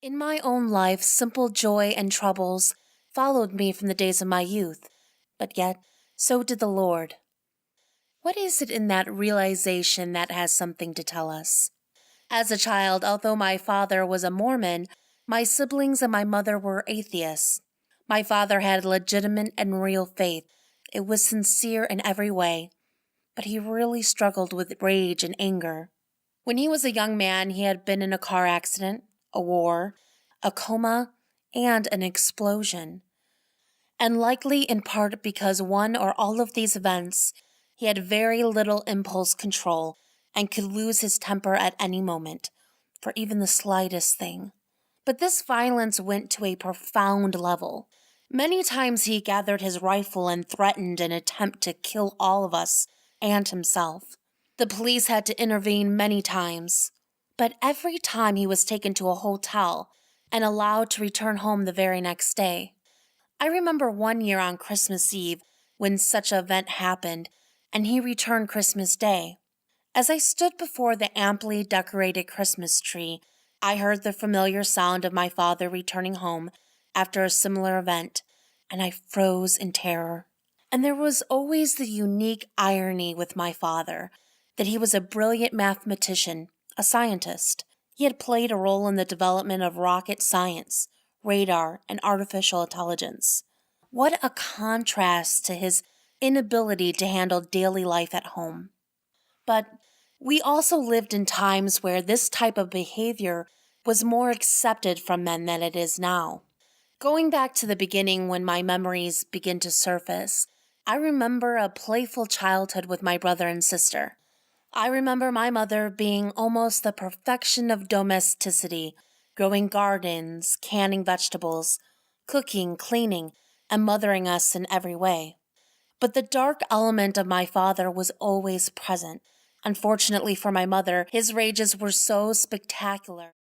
In my own life, simple joy and troubles followed me from the days of my youth, but yet so did the Lord. What is it in that realization that has something to tell us? As a child, although my father was a Mormon, my siblings and my mother were atheists. My father had legitimate and real faith. It was sincere in every way, but he really struggled with rage and anger. When he was a young man, he had been in a car accident, a war, a coma, and an explosion. And likely in part because one or all of these events, he had very little impulse control and could lose his temper at any moment, for even the slightest thing. But this violence went to a profound level. Many times he gathered his rifle and threatened an attempt to kill all of us and himself. The police had to intervene many times, but every time he was taken to a hotel and allowed to return home the very next day. I remember one year on Christmas Eve when such an event happened, and he returned Christmas Day. As I stood before the amply decorated Christmas tree, I heard the familiar sound of my father returning home after a similar event, and I froze in terror. And there was always the unique irony with my father, that he was a brilliant mathematician, a scientist. He had played a role in the development of rocket science, radar, and artificial intelligence. What a contrast to his inability to handle daily life at home. But we also lived in times where this type of behavior was more accepted from men than it is now. Going back to the beginning when my memories begin to surface, I remember a playful childhood with my brother and sister. I remember my mother being almost the perfection of domesticity, growing gardens, canning vegetables, cooking, cleaning, and mothering us in every way. But the dark element of my father was always present. Unfortunately for my mother, his rages were so spectacular